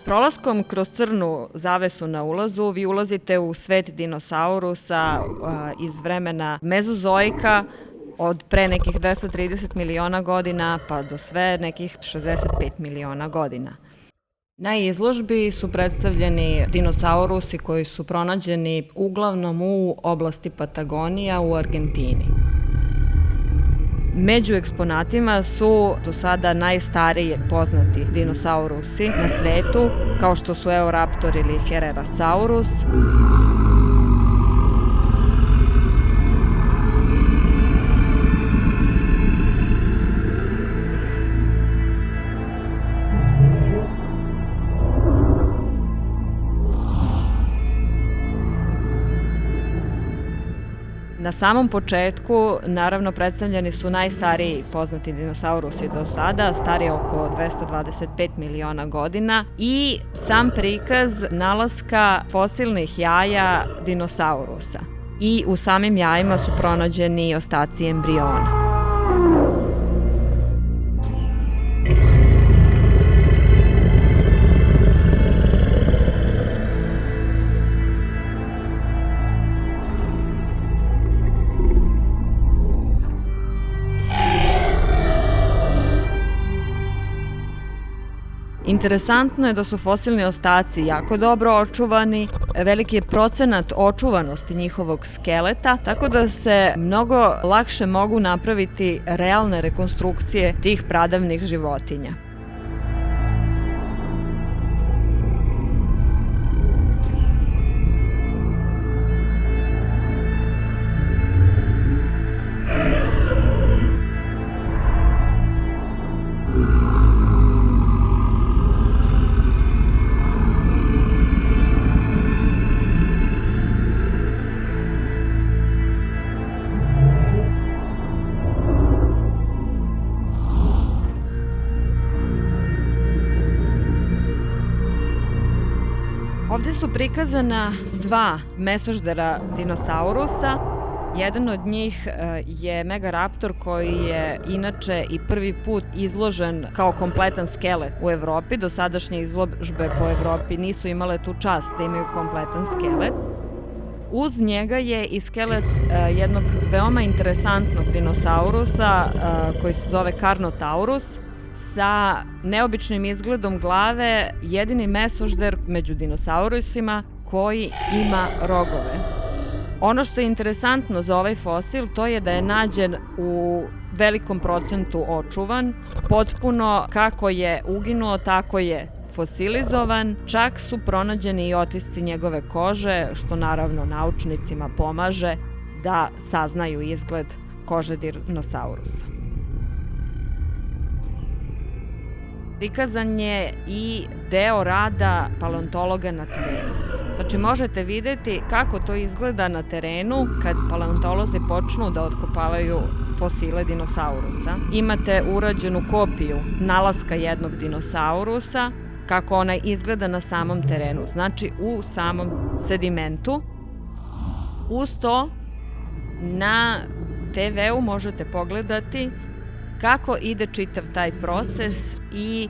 Prolaskom kroz crnu zavesu na ulazu vi ulazite u svet dinosaurusa iz vremena Mezozoika, od pre nekih 230 miliona godina pa do sve nekih 65 miliona godina. Na izložbi su predstavljeni dinosaurusi koji su pronađeni uglavnom u oblasti Patagonija u Argentini. Među eksponatima su do sada najstariji poznati dinosaurusi na svetu, kao što su Eoraptor ili Herrerasaurus. Na samom početku, naravno, predstavljeni su najstariji poznati dinosaurusi do sada, stari oko 225 miliona godina, i sam prikaz nalaska fosilnih jaja dinosaurusa. I u samim jajima su pronađeni ostaci embriona. Interesantno je da su fosilni ostaci jako dobro očuvani, veliki je procenat očuvanosti njihovog skeleta, tako da se mnogo lakše mogu napraviti realne rekonstrukcije tih pradavnih životinja. Ovde su prikazana dva mesoždera dinosaurusa. Jedan od njih je Megaraptor, koji je inače i prvi put izložen kao kompletan skelet u Evropi. Dosadašnje izložbe po Evropi nisu imale tu čast da imaju kompletan skelet. Uz njega je i skelet jednog veoma interesantnog dinosaurusa koji se zove Carnotaurus, sa neobičnim izgledom glave, jedini mesožder među dinosaurusima koji ima rogove. Ono što je interesantno za ovaj fosil, to je da je nađen u velikom procentu očuvan, potpuno kako je uginuo, tako je fosilizovan, čak su pronađeni i otisci njegove kože, što naravno naučnicima pomaže da saznaju izgled kože dinosaurusa. Prikazan je i deo rada paleontologa na terenu. Znači, možete videti kako to izgleda na terenu kad paleontolozi počnu da otkopavaju fosile dinosaurusa. Imate urađenu kopiju nalaska jednog dinosaurusa, kako ona izgleda na samom terenu, znači u samom sedimentu. Uz to, na TV-u možete pogledati kako ide čitav taj proces i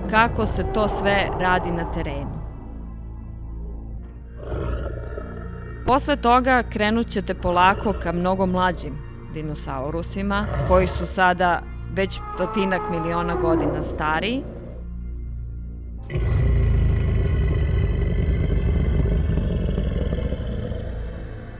kako se to sve radi na terenu. Posle toga krenut ćete polako ka mnogo mlađim dinosaurusima, koji su sada već 100 miliona godina stariji.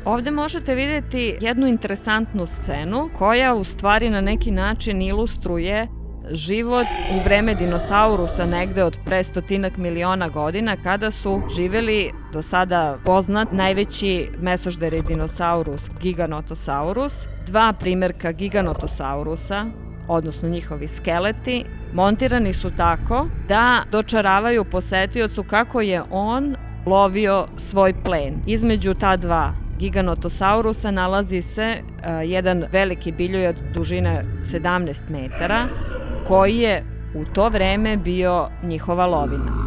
Ovde možete videti jednu interesantnu scenu koja u stvari na neki način ilustruje život u vreme dinosaurusa negde od pre 100 miliona godina, kada su živeli do sada poznat najveći mesožderi dinosaurus Giganotosaurus, dva primerka Giganotosaurusa, odnosno njihovi skeleti, montirani su tako da dočaravaju posetiocu kako je on lovio svoj plen. Između ta dva Giganotosaurusa nalazi se jedan veliki biljojad dužine 17 metara, koji je u to vreme bio njihova lovina.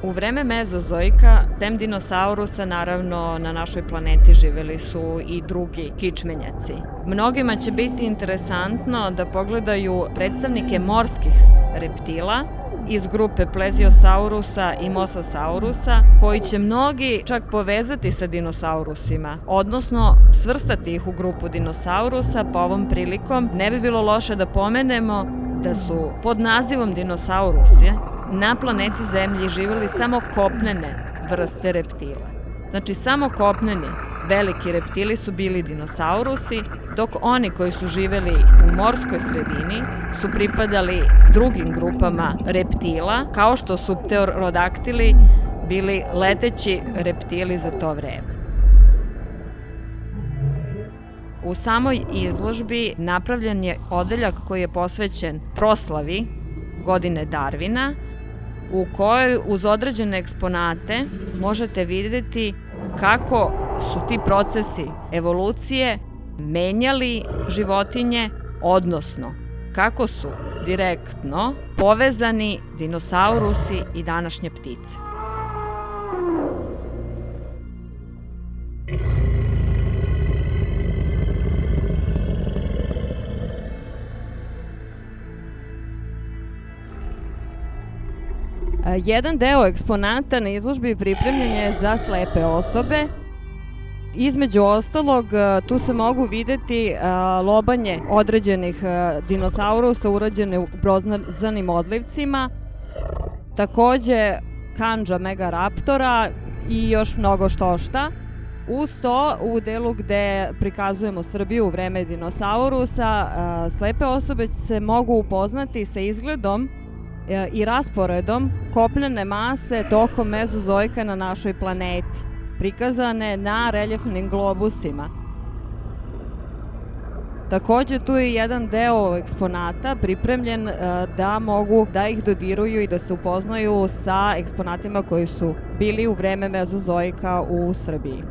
U vreme Mezozoika, sem dinosaurusa, naravno, na našoj planeti živeli su i drugi kičmenjaci. Mnogima će biti interesantno da pogledaju predstavnike morskih reptila iz grupe Plesiosaurusa i Mosasaurusa, koji će mnogi čak povezati sa dinosaurusima, odnosno svrstati ih u grupu dinosaurusa, pa ovom prilikom ne bi bilo loše da pomenemo da su pod nazivom dinosaurusi na planeti Zemlji živjeli samo kopnene vrste reptila. Znači, samo kopneni veliki reptili su bili dinosaurusi, dok oni koji su živeli u morskoj sredini su pripadali drugim grupama reptila, kao što su pterodaktili bili leteći reptili za to vreme. U samoj izložbi napravljen je odeljak koji je posvećen proslavi godine Darwina, u kojoj uz određene eksponate možete videti kako su ti procesi evolucije menjali životinje, odnosno kako su direktno povezani dinosaurusi i današnje ptice. Jedan deo eksponata na izložbi pripremljen je za slepe osobe. Između ostalog, tu se mogu videti lobanje određenih dinosaurusa urađene u brozanim odlivcima, takođe kandža megaraptora i još mnogo štošta. Uz to, u delu gde prikazujemo Srbiju u vreme dinosaurusa, slepe osobe se mogu upoznati sa izgledom i rasporedom kopnene mase tokom Mezozoika na našoj planeti, prikazane na reljefnim globusima. Takođe, tu je jedan deo eksponata pripremljen da mogu da ih dodiruju i da se upoznaju sa eksponatima koji su bili u vreme Mezozoika u Srbiji.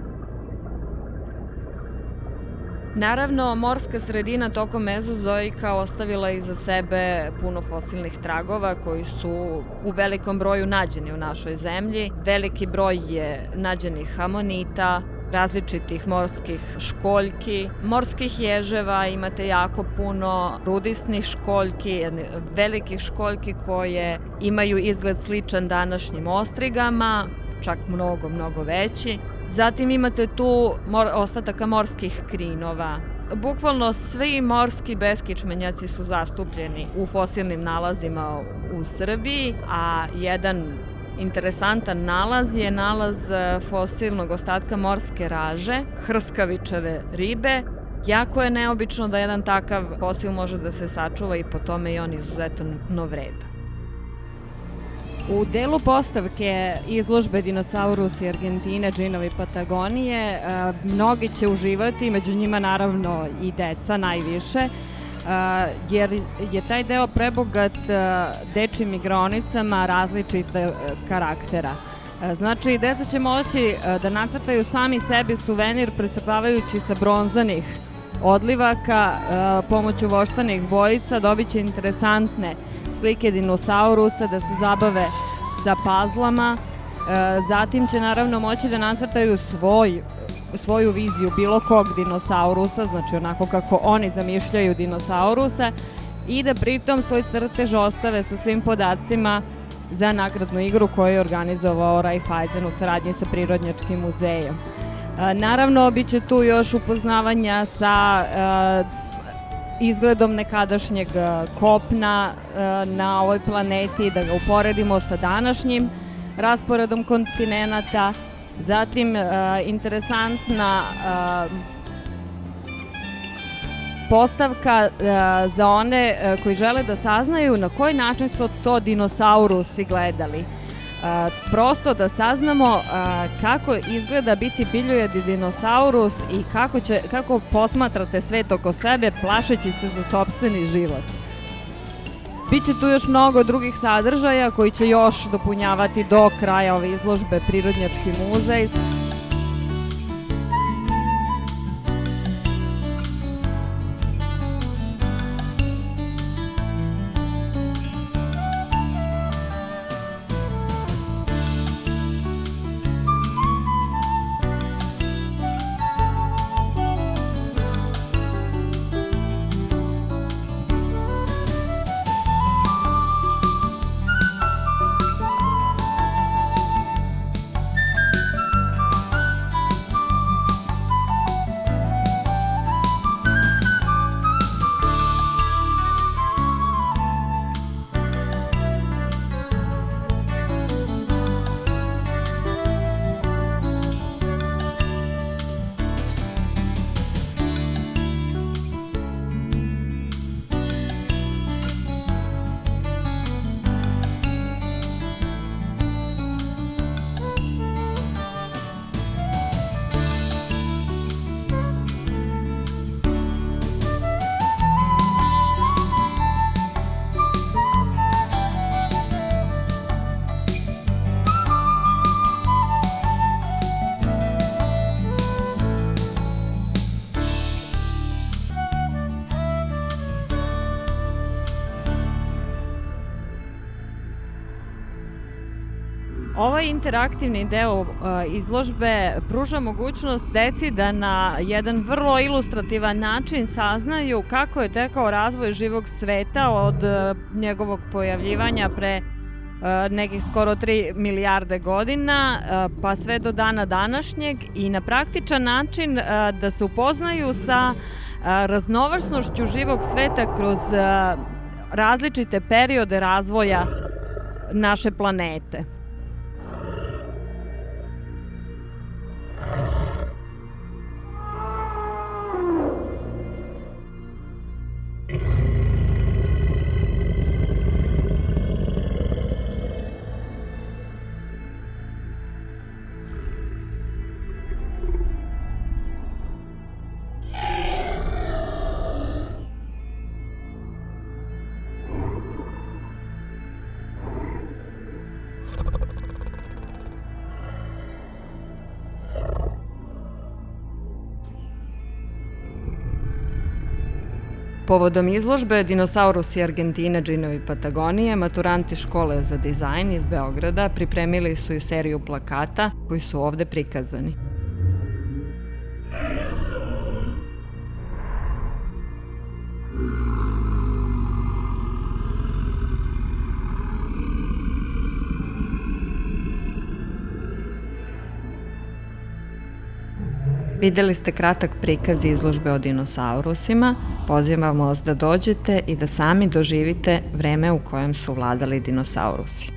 Naravno, morska sredina tokom Mezozoika ostavila iza sebe puno fosilnih tragova koji su u velikom broju nađeni u našoj zemlji. Veliki broj je nađenih amonita, različitih morskih školjki, morskih ježeva, imate jako puno rudisnih školjki, velikih školjki koje imaju izgled sličan današnjim ostrigama, čak mnogo, mnogo veći. Zatim imate tu ostataka morskih krinova. Bukvalno svi morski beskičmenjaci su zastupljeni u fosilnim nalazima u Srbiji, a jedan interesantan nalaz je nalaz fosilnog ostatka morske raže, hrskavičave ribe. Jako je neobično da jedan takav fosil može da se sačuva i po tome i on izuzetno vredan. U delu postavke izložbe Dinosaurusi Argentine, džinovi Patagonije, mnogi će uživati, među njima naravno i deca najviše, jer je taj deo prebogat dečjim igraonicama različite karaktera. Znači, deca će moći da nacrtaju sami sebi suvenir precrtavajući sa bronzanih odlivaka, pomoću voštanih bojica dobit će interesantne slike dinosaurusa, da se zabave sa pazlama. Zatim će naravno moći da nacrtaju svoju viziju bilo kog dinosaurusa, znači onako kako oni zamišljaju dinosaurusa, i da pritom svoj crtež ostave sa svim podacima za nagradnu igru koju je organizovao Raiffeisen u saradnji sa Prirodnjačkim muzejom. Naravno, bit će tu još upoznavanja sa izgledom nekadašnjeg kopna na ovoj planeti, da ga uporedimo sa današnjim rasporedom kontinenata. Zatim, interesantna postavka za one koji žele da saznaju na koji način su to dinosaurusi gledali. Prosto da saznamo kako izgleda biti biljojedi dinosaurus i kako posmatrate svet oko sebe plašeći se za sopstveni život. Biće tu još mnogo drugih sadržaja koji će još dopunjavati do kraja ove izložbe Prirodnjački muzej. Ovaj interaktivni deo izložbe pruža mogućnost deci da na jedan vrlo ilustrativan način saznaju kako je tekao razvoj živog sveta od njegovog pojavljivanja pre nekih skoro 3 milijarde godina, pa sve do dana današnjeg i na praktičan način da se upoznaju sa raznovrsnošću živog sveta kroz različite periode razvoja naše planete. Povodom izložbe Dinosaurusi Argentine, džinovi Patagonije, maturanti škole za dizajn iz Beograda pripremili su i seriju plakata koji su ovde prikazani. Videli ste kratak prikaz izložbe o dinosaurusima. Pozivamo vas da dođete i da sami doživite vreme u kojem su vladali dinosaurusi.